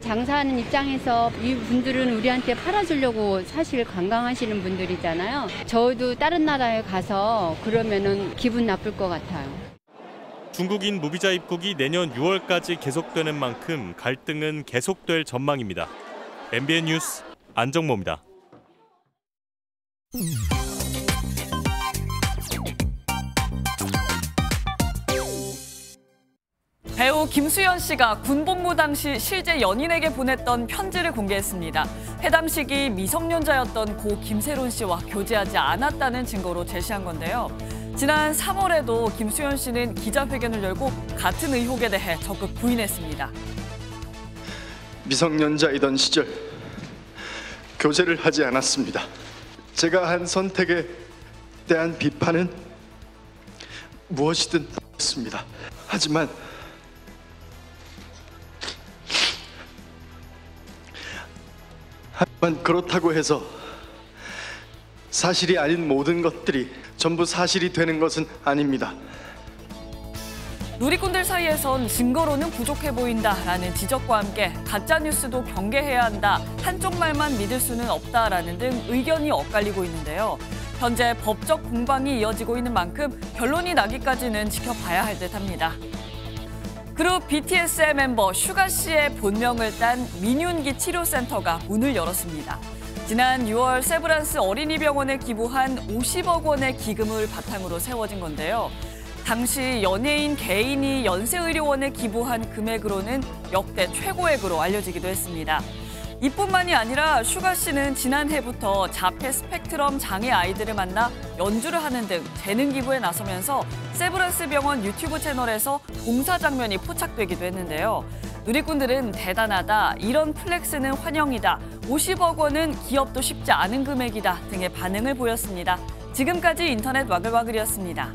장사하는 입장에서 이 분들은 우리한테 팔아주려고 사실 관광하시는 분들이잖아요. 저도 다른 나라에 가서 그러면은 기분 나쁠 것 같아요. 중국인 무비자 입국이 내년 6월까지 계속되는 만큼 갈등은 계속될 전망입니다. MBN 뉴스 안정모입니다. 배우 김수현 씨가 군복무 당시 실제 연인에게 보냈던 편지를 공개했습니다. 해당 시기 미성년자였던 고 김세론 씨와 교제하지 않았다는 증거로 제시한 건데요. 지난 3월에도 김수현 씨는 기자회견을 열고 같은 의혹에 대해 적극 부인했습니다. 미성년자이던 시절 교제를 하지 않았습니다. 제가 한 선택에 대한 비판은 무엇이든 했습니다. 하지만 그렇다고 해서 사실이 아닌 모든 것들이 전부 사실이 되는 것은 아닙니다. 누리꾼들 사이에선 증거로는 부족해 보인다라는 지적과 함께 가짜뉴스도 경계해야 한다, 한쪽 말만 믿을 수는 없다라는 등 의견이 엇갈리고 있는데요. 현재 법적 공방이 이어지고 있는 만큼 결론이 나기까지는 지켜봐야 할 듯합니다. 그룹 BTS의 멤버 슈가 씨의 본명을 딴 민윤기 치료센터가 문을 열었습니다. 지난 6월 세브란스 어린이병원에 기부한 50억 원의 기금을 바탕으로 세워진 건데요. 당시 연예인 개인이 연세의료원에 기부한 금액으로는 역대 최고액으로 알려지기도 했습니다. 이뿐만이 아니라 슈가 씨는 지난해부터 자폐 스펙트럼 장애 아이들을 만나 연주를 하는 등 재능 기부에 나서면서 세브란스 병원 유튜브 채널에서 봉사 장면이 포착되기도 했는데요. 누리꾼들은 대단하다, 이런 플렉스는 환영이다, 50억 원은 기업도 쉽지 않은 금액이다 등의 반응을 보였습니다. 지금까지 인터넷 와글와글이었습니다.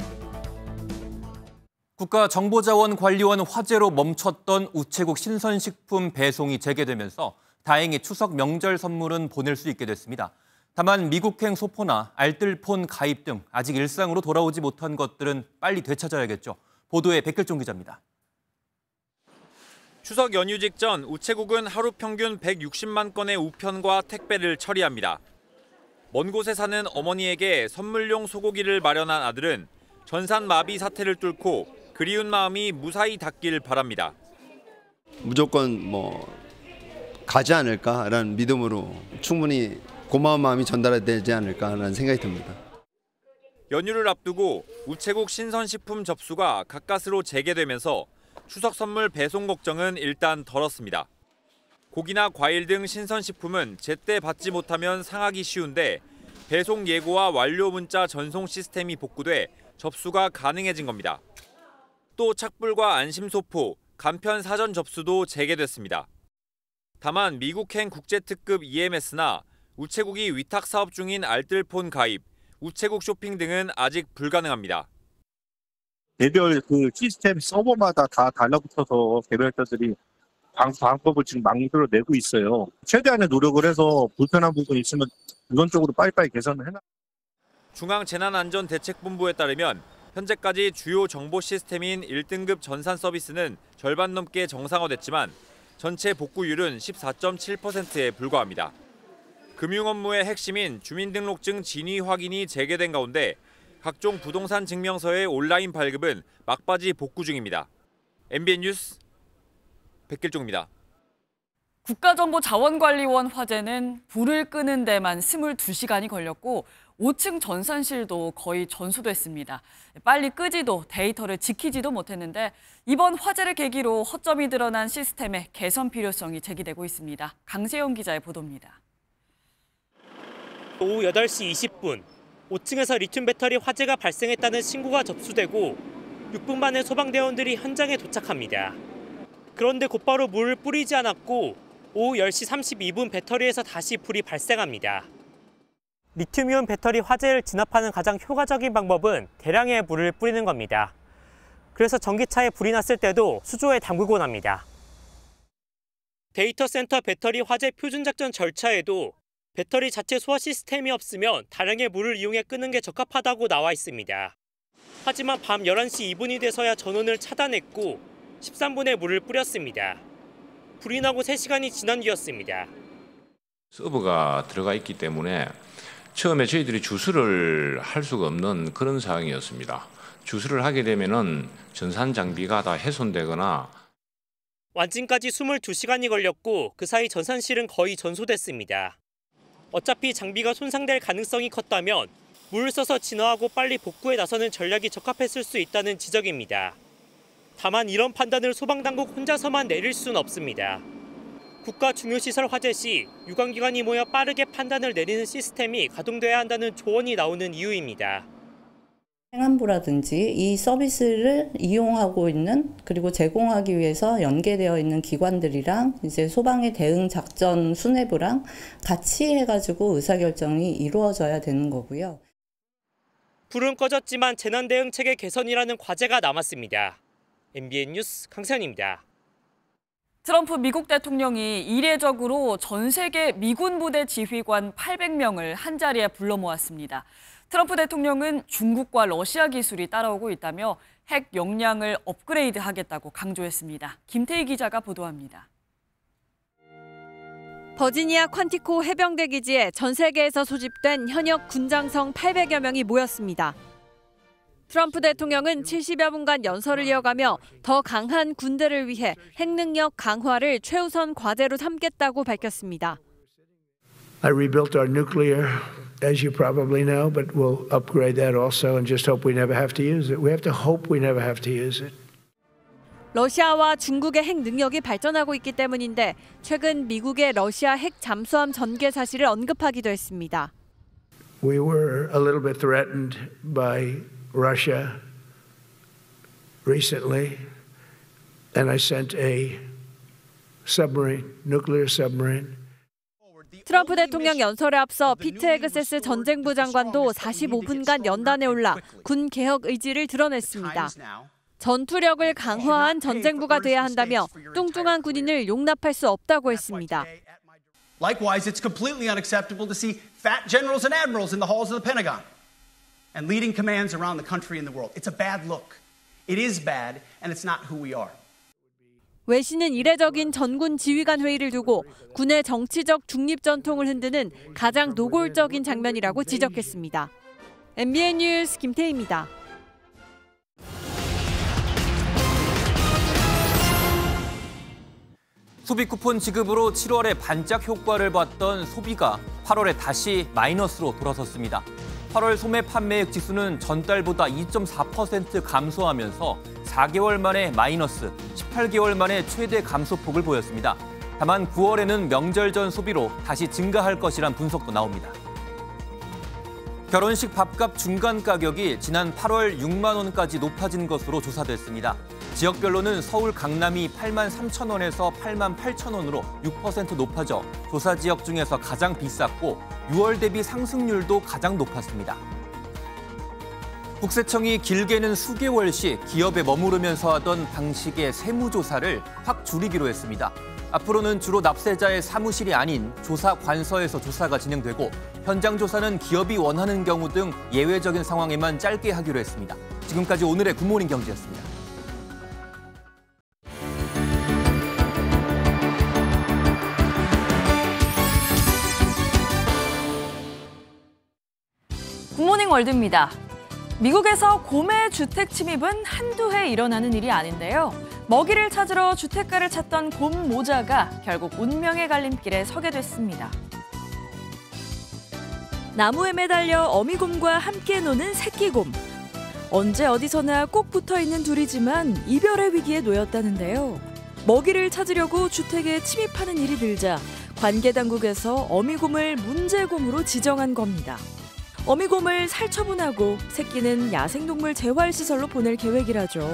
국가정보자원관리원 화재로 멈췄던 우체국 신선식품 배송이 재개되면서 다행히 추석 명절 선물은 보낼 수 있게 됐습니다. 다만 미국행 소포나 알뜰폰 가입 등 아직 일상으로 돌아오지 못한 것들은 빨리 되찾아야겠죠. 보도에 백길종 기자입니다. 추석 연휴 직전 우체국은 하루 평균 160만 건의 우편과 택배를 처리합니다. 먼 곳에 사는 어머니에게 선물용 소고기를 마련한 아들은 전산 마비 사태를 뚫고 그리운 마음이 무사히 닿길 바랍니다. 무조건 가지 않을까라는 믿음으로 충분히 고마운 마음이 전달되지 않을까라는 생각이 듭니다. 연휴를 앞두고 우체국 신선식품 접수가 가까스로 재개되면서 추석 선물 배송 걱정은 일단 덜었습니다. 고기나 과일 등 신선식품은 제때 받지 못하면 상하기 쉬운데 배송 예고와 완료 문자 전송 시스템이 복구돼 접수가 가능해진 겁니다. 또 착불과 안심소포, 간편 사전 접수도 재개됐습니다. 다만 미국행 국제특급 EMS나 우체국이 위탁 사업 중인 알뜰폰 가입, 우체국 쇼핑 등은 아직 불가능합니다. 개별 시스템 서버마다 다 달라붙어서 개별자들이 방법을 지금 만들어내고 있어요. 최대한의 노력을 해서 불편한 부분이 있으면 우선적으로 빨리빨리 개선을 해놔. 중앙재난안전대책본부에 따르면 현재까지 주요 정보 시스템인 1등급 전산 서비스는 절반 넘게 정상화됐지만 전체 복구율은 14.7%에 불과합니다. 금융 업무의 핵심인 주민등록증 진위 확인이 재개된 가운데 각종 부동산 증명서의 온라인 발급은 막바지 복구 중입니다. MBN 뉴스 백길종입니다. 국가정보자원관리원 화재는 불을 끄는 데만 22시간이 걸렸고 5층 전산실도 거의 전수됐습니다. 빨리 끄지도 데이터를 지키지도 못했는데 이번 화재를 계기로 허점이 드러난 시스템의 개선 필요성이 제기되고 있습니다. 강세영 기자의 보도입니다. 오후 8시 20분, 5층에서 리튬 배터리 화재가 발생했다는 신고가 접수되고 6분 만에 소방대원들이 현장에 도착합니다. 그런데 곧바로 물을 뿌리지 않았고 오후 10시 32분 배터리에서 다시 불이 발생합니다. 리튬이온 배터리 화재를 진압하는 가장 효과적인 방법은 대량의 물을 뿌리는 겁니다. 그래서 전기차에 불이 났을 때도 수조에 담그곤 합니다. 데이터 센터 배터리 화재 표준 작전 절차에도 배터리 자체 소화 시스템이 없으면 다량의 물을 이용해 끄는 게 적합하다고 나와 있습니다. 하지만 밤 11시 2분이 돼서야 전원을 차단했고 13분의 물을 뿌렸습니다. 불이 나고 3시간이 지난 뒤였습니다. 서버가 들어가 있기 때문에 처음에 저희들이 주술을 할 수가 없는 그런 상황이었습니다. 주술을 하게 되면은 전산 장비가 다 훼손되거나 완진까지 22시간이 걸렸고 그 사이 전산실은 거의 전소됐습니다. 어차피 장비가 손상될 가능성이 컸다면 물을 써서 진화하고 빨리 복구에 나서는 전략이 적합했을 수 있다는 지적입니다. 다만 이런 판단을 소방당국 혼자서만 내릴 수는 없습니다. 국가 중요시설 화재 시 유관기관이 모여 빠르게 판단을 내리는 시스템이 가동돼야 한다는 조언이 나오는 이유입니다. 행안부라든지 이 서비스를 이용하고 있는 그리고 제공하기 위해서 연계되어 있는 기관들이랑 이제 소방의 대응 작전 수뇌부랑 같이 해가지고 의사결정이 이루어져야 되는 거고요. 불은 꺼졌지만 재난 대응 체계 개선이라는 과제가 남았습니다. MBN 뉴스 강세현입니다. 트럼프 미국 대통령이 이례적으로 전 세계 미군 부대 지휘관 800명을 한자리에 불러 모았습니다. 트럼프 대통령은 중국과 러시아 기술이 따라오고 있다며 핵 역량을 업그레이드하겠다고 강조했습니다. 김태희 기자가 보도합니다. 버지니아 퀀티코 해병대 기지에 전 세계에서 소집된 현역 군장성 800여 명이 모였습니다. 트럼프 대통령은 70여 분간 연설을 이어가며 더 강한 군대를 위해 핵능력 강화를 최우선 과제로 삼겠다고 밝혔습니다. I rebuilt our nuclear, as you probably know, but we'll upgrade that also and just hope we never have to use it. We have to hope we never have to use it. 러시아와 중국의 핵 능력이 발전하고 있기 때문인데 최근 미국의 러시아 핵 잠수함 전개 사실을 언급하기도 했습니다. We were a little bit threatened by Russia recently, and I sent a submarine, nuclear submarine. 트럼프 대통령 연설에 앞서 피트 헤그세스 전쟁부 장관도 45분간 연단에 올라 군 개혁 의지를 드러냈습니다. 전투력을 강화한 전쟁부가 돼야 한다며 뚱뚱한 군인을 용납할 수 없다고 했습니다. Likewise, it's completely unacceptable to see fat generals and admirals in the halls of the Pentagon and leading commands around the country and the world. It's a bad look. It is bad, and it's not who we are. 외신은 이례적인 전군 지휘관 회의를 두고 군의 정치적 중립 전통을 흔드는 가장 노골적인 장면이라고 지적했습니다. MBN 뉴스 김태희입니다. 소비 쿠폰 지급으로 7월에 반짝 효과를 봤던 소비가 8월에 다시 마이너스로 돌아섰습니다. 8월 소매 판매액 지수는 전달보다 2.4% 감소하면서 4개월 만에 마이너스, 18개월 만에 최대 감소폭을 보였습니다. 다만 9월에는 명절 전 소비로 다시 증가할 것이란 분석도 나옵니다. 결혼식 밥값 중간 가격이 지난 8월 6만 원까지 높아진 것으로 조사됐습니다. 지역별로는 서울 강남이 8만 3천 원에서 8만 8천 원으로 6% 높아져 조사 지역 중에서 가장 비쌌고 6월 대비 상승률도 가장 높았습니다. 국세청이 길게는 수개월씩 기업에 머무르면서 하던 방식의 세무조사를 확 줄이기로 했습니다. 앞으로는 주로 납세자의 사무실이 아닌 조사관서에서 조사가 진행되고 현장 조사는 기업이 원하는 경우 등 예외적인 상황에만 짧게 하기로 했습니다. 지금까지 오늘의 굿모닝 경제였습니다. 굿모닝 월드입니다. 미국에서 고매 주택 침입은 한두 해 일어나는 일이 아닌데요. 먹이를 찾으러 주택가를 찾던 곰 모자가 결국 운명의 갈림길에 서게 됐습니다. 나무에 매달려 어미곰과 함께 노는 새끼곰. 언제 어디서나 꼭 붙어있는 둘이지만 이별의 위기에 놓였다는데요. 먹이를 찾으려고 주택에 침입하는 일이 늘자 관계당국에서 어미곰을 문제곰으로 지정한 겁니다. 어미곰을 살처분하고 새끼는 야생동물 재활시설로 보낼 계획이라죠.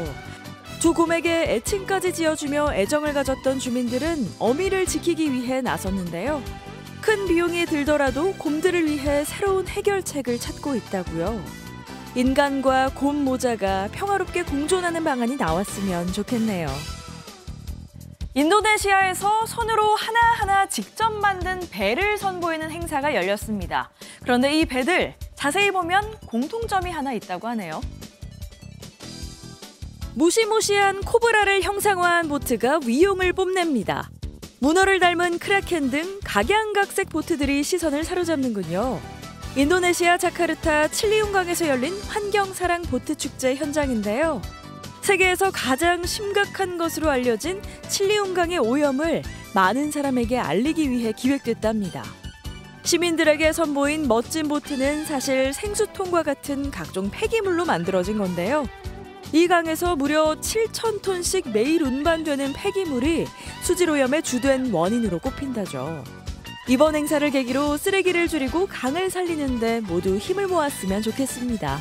두 곰에게 애칭까지 지어주며 애정을 가졌던 주민들은 어미를 지키기 위해 나섰는데요. 큰 비용이 들더라도 곰들을 위해 새로운 해결책을 찾고 있다고요. 인간과 곰 모자가 평화롭게 공존하는 방안이 나왔으면 좋겠네요. 인도네시아에서 손으로 하나하나 직접 만든 배를 선보이는 행사가 열렸습니다. 그런데 이 배들 자세히 보면 공통점이 하나 있다고 하네요. 무시무시한 코브라를 형상화한 보트가 위용을 뽐냅니다. 문어를 닮은 크라켄 등 각양각색 보트들이 시선을 사로잡는군요. 인도네시아 자카르타 칠리웅강에서 열린 환경사랑 보트 축제 현장인데요. 세계에서 가장 심각한 것으로 알려진 칠리웅강의 오염을 많은 사람에게 알리기 위해 기획됐답니다. 시민들에게 선보인 멋진 보트는 사실 생수통과 같은 각종 폐기물로 만들어진 건데요. 이 강에서 무려 7,000톤씩 매일 운반되는 폐기물이 수질오염의 주된 원인으로 꼽힌다죠. 이번 행사를 계기로 쓰레기를 줄이고 강을 살리는 데 모두 힘을 모았으면 좋겠습니다.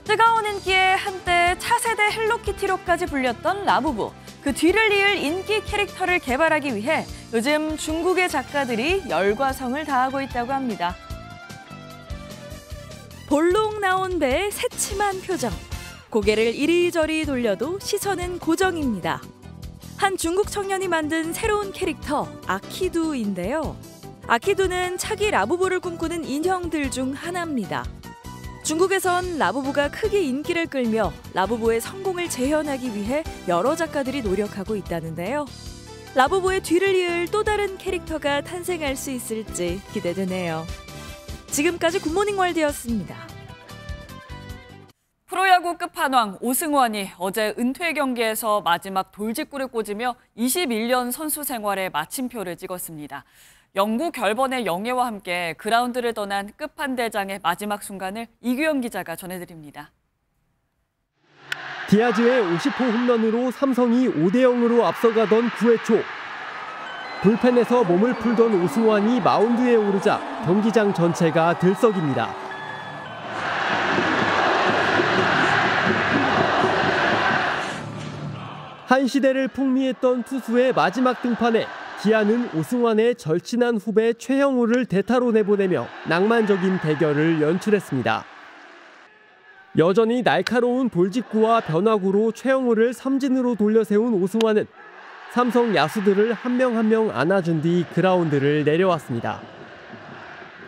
뜨거운 인기에 한때 차세대 헬로키티로까지 불렸던 라부부. 그 뒤를 이을 인기 캐릭터를 개발하기 위해 요즘 중국의 작가들이 열과 성을 다하고 있다고 합니다. 볼록 나온 배의 새침한 표정. 고개를 이리저리 돌려도 시선은 고정입니다. 한 중국 청년이 만든 새로운 캐릭터 아키두인데요. 아키두는 차기 라부부를 꿈꾸는 인형들 중 하나입니다. 중국에선 라부부가 크게 인기를 끌며 라부부의 성공을 재현하기 위해 여러 작가들이 노력하고 있다는데요. 라부부의 뒤를 이을 또 다른 캐릭터가 탄생할 수 있을지 기대되네요. 지금까지 굿모닝 월드였습니다. 프로야구 끝판왕 오승환이 어제 은퇴 경기에서 마지막 돌직구를 꽂으며 21년 선수 생활에 마침표를 찍었습니다. 영구 결번의 영예와 함께 그라운드를 떠난 끝판대장의 마지막 순간을 이규영 기자가 전해드립니다. 디아즈의 50호 홈런으로 삼성이 5대0으로 앞서가던 9회 초. 불펜에서 몸을 풀던 오승환이 마운드에 오르자 경기장 전체가 들썩입니다. 한 시대를 풍미했던 투수의 마지막 등판에 기아는 오승환의 절친한 후배 최형우를 대타로 내보내며 낭만적인 대결을 연출했습니다. 여전히 날카로운 돌직구와 변화구로 최형우를 삼진으로 돌려세운 오승환은 삼성 야수들을 한 명 한 명 안아준 뒤 그라운드를 내려왔습니다.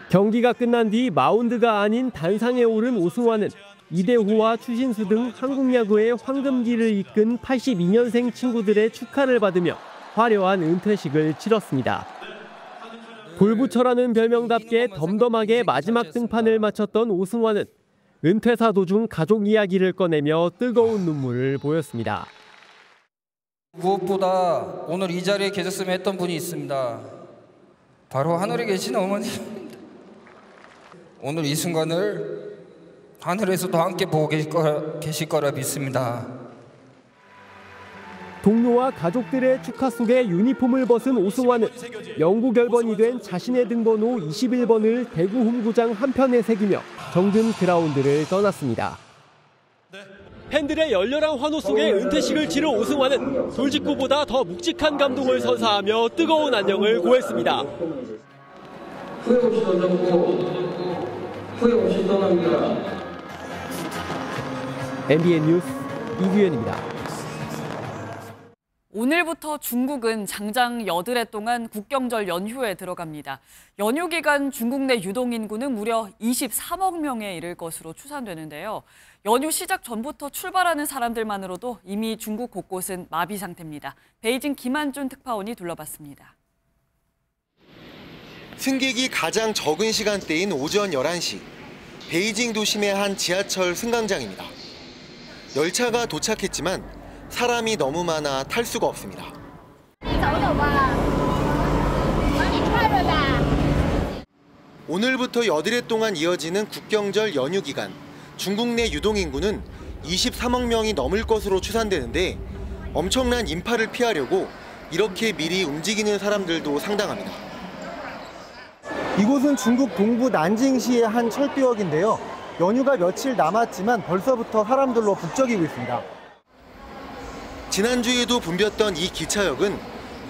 경기가 끝난 뒤 마운드가 아닌 단상에 오른 오승환은 이대호와 추신수 등 한국 야구의 황금기를 이끈 82년생 친구들의 축하를 받으며 화려한 은퇴식을 치렀습니다. 볼부처라는 별명답게 덤덤하게 마지막 등판을 마쳤던 오승환은 은퇴사 도중 가족 이야기를 꺼내며 뜨거운 눈물을 보였습니다. 무엇보다 오늘 이 자리에 계셨으면 했던 분이 있습니다. 바로 하늘에 계신 어머니입니다. 오늘 이 순간을 하늘에서도 함께 보고 계실 거라 믿습니다. 동료와 가족들의 축하 속에 유니폼을 벗은 오승환은 영구 결번이 된 자신의 등번호 21번을 대구 홈구장 한편에 새기며 정든 그라운드를 떠났습니다. 팬들의 열렬한 환호 속에 은퇴식을 치른 오승환은 돌직구보다 더 묵직한 감동을 선사하며 뜨거운 안녕을 고했습니다. 후회 없이 던져보고 후회 없이 떠납니다. MBN 뉴스 이규현입니다. 오늘부터 중국은 장장 8해 동안 국경절 연휴에 들어갑니다. 연휴 기간 중국 내 유동인구는 무려 23억 명에 이를 것으로 추산되는데요. 연휴 시작 전부터 출발하는 사람들만으로도 이미 중국 곳곳은 마비 상태입니다. 베이징 김한준 특파원이 둘러봤습니다. 승객이 가장 적은 시간대인 오전 11시, 베이징 도심의 한 지하철 승강장입니다. 열차가 도착했지만 사람이 너무 많아 탈 수가 없습니다. 오늘부터 8해 동안 이어지는 국경절 연휴 기간, 중국 내 유동인구는 23억 명이 넘을 것으로 추산되는데 엄청난 인파를 피하려고 이렇게 미리 움직이는 사람들도 상당합니다. 이곳은 중국 동부 난징시의 한 철도역인데요. 연휴가 며칠 남았지만 벌써부터 사람들로 북적이고 있습니다. 지난주에도 붐볐던 이 기차역은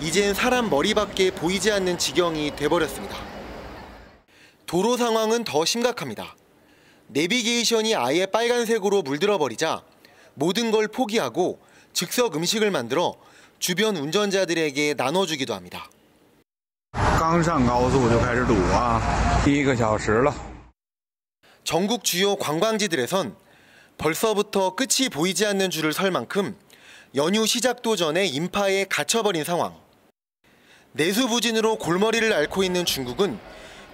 이젠 사람 머리밖에 보이지 않는 지경이 돼버렸습니다. 도로 상황은 더 심각합니다. 내비게이션이 아예 빨간색으로 물들어버리자 모든 걸 포기하고 즉석 음식을 만들어 주변 운전자들에게 나눠주기도 합니다. 전국 주요 관광지들에선 벌써부터 끝이 보이지 않는 줄을 설 만큼 연휴 시작도 전에 인파에 갇혀버린 상황. 내수부진으로 골머리를 앓고 있는 중국은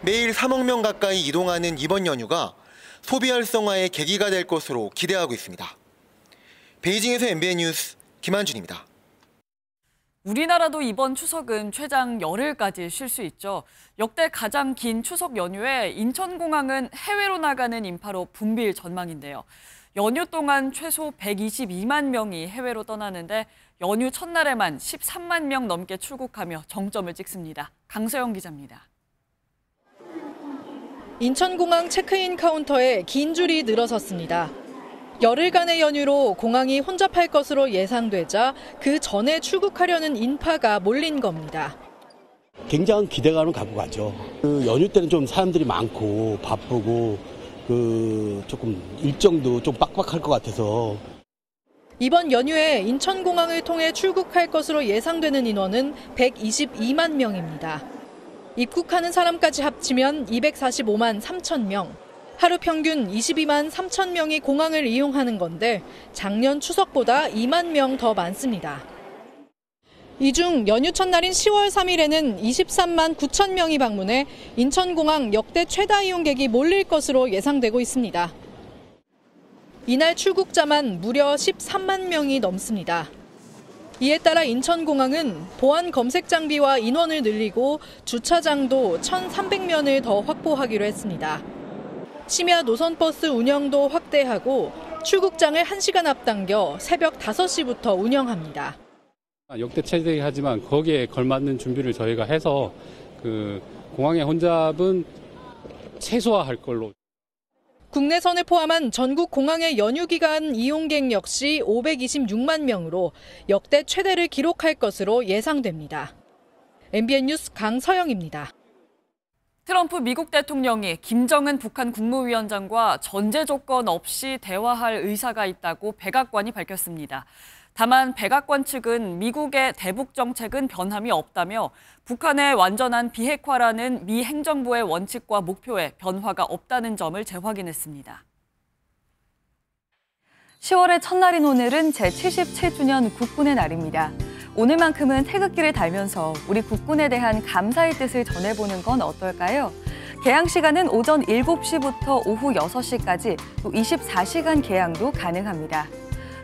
매일 3억 명 가까이 이동하는 이번 연휴가 소비 활성화의 계기가 될 것으로 기대하고 있습니다. 베이징에서 MBN 뉴스 김한준입니다. 우리나라도 이번 추석은 최장 열흘까지 쉴 수 있죠. 역대 가장 긴 추석 연휴에 인천공항은 해외로 나가는 인파로 붐빌 전망인데요. 연휴 동안 최소 122만 명이 해외로 떠나는데 연휴 첫날에만 13만 명 넘게 출국하며 정점을 찍습니다. 강서영 기자입니다. 인천공항 체크인 카운터에 긴 줄이 늘어섰습니다. 열흘간의 연휴로 공항이 혼잡할 것으로 예상되자 그 전에 출국하려는 인파가 몰린 겁니다. 굉장한 기대감을 갖고 가죠. 그 연휴 때는 좀 사람들이 많고 바쁘고 조금 일정도 좀 빡빡할 것 같아서. 이번 연휴에 인천공항을 통해 출국할 것으로 예상되는 인원은 122만 명입니다. 입국하는 사람까지 합치면 245만 3천 명. 하루 평균 22만 3천 명이 공항을 이용하는 건데 작년 추석보다 2만 명 더 많습니다. 이 중 연휴 첫날인 10월 3일에는 23만 9천 명이 방문해 인천공항 역대 최다 이용객이 몰릴 것으로 예상되고 있습니다. 이날 출국자만 무려 13만 명이 넘습니다. 이에 따라 인천공항은 보안 검색 장비와 인원을 늘리고 주차장도 1,300면을 더 확보하기로 했습니다. 심야 노선버스 운영도 확대하고 출국장을 1시간 앞당겨 새벽 5시부터 운영합니다. 역대 최대하지만 거기에 걸맞는 준비를 저희가 해서 그 공항의 혼잡은 최소화할 걸로. 국내선을 포함한 전국 공항의 연휴 기간 이용객 역시 526만 명으로 역대 최대를 기록할 것으로 예상됩니다. MBN 뉴스 강서영입니다. 트럼프 미국 대통령이 김정은 북한 국무위원장과 전제 조건 없이 대화할 의사가 있다고 백악관이 밝혔습니다. 다만 백악관 측은 미국의 대북 정책은 변함이 없다며 북한의 완전한 비핵화라는 미 행정부의 원칙과 목표에 변화가 없다는 점을 재확인했습니다. 10월의 첫날인 오늘은 제77주년 국군의 날입니다. 오늘만큼은 태극기를 달면서 우리 국군에 대한 감사의 뜻을 전해보는 건 어떨까요? 개항 시간은 오전 7시부터 오후 6시까지 또 24시간 개항도 가능합니다.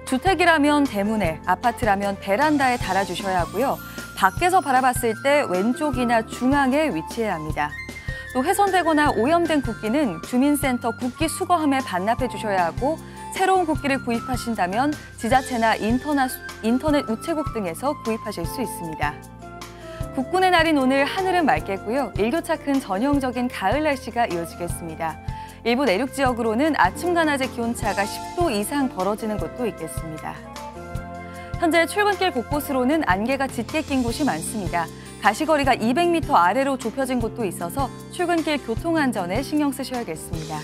주택이라면 대문에, 아파트라면 베란다에 달아주셔야 하고요. 밖에서 바라봤을 때 왼쪽이나 중앙에 위치해야 합니다. 또 훼손되거나 오염된 국기는 주민센터 국기 수거함에 반납해 주셔야 하고 새로운 국기를 구입하신다면 지자체나 인터넷 우체국 등에서 구입하실 수 있습니다. 국군의 날인 오늘 하늘은 맑겠고요. 일교차 큰 전형적인 가을 날씨가 이어지겠습니다. 일부 내륙 지역으로는 아침과 낮의 기온차가 10도 이상 벌어지는 곳도 있겠습니다. 현재 출근길 곳곳으로는 안개가 짙게 낀 곳이 많습니다. 가시거리가 200m 아래로 좁혀진 곳도 있어서 출근길 교통안전에 신경 쓰셔야겠습니다.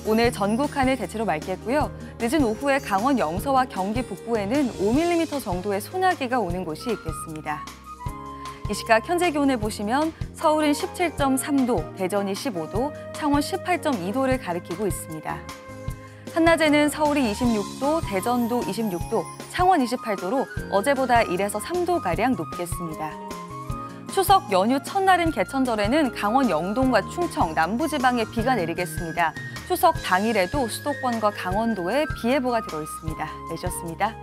오늘 전국 하늘 대체로 맑겠고요. 늦은 오후에 강원 영서와 경기 북부에는 5mm 정도의 소나기가 오는 곳이 있겠습니다. 이 시각 현재 기온을 보시면 서울은 17.3도, 대전이 15도, 창원 18.2도를 가리키고 있습니다. 한낮에는 서울이 26도, 대전도 26도, 창원 28도로 어제보다 1에서 3도가량 높겠습니다. 추석 연휴 첫날인 개천절에는 강원 영동과 충청, 남부지방에 비가 내리겠습니다. 추석 당일에도 수도권과 강원도에 비 예보가 들어 있습니다. 내셨습니다.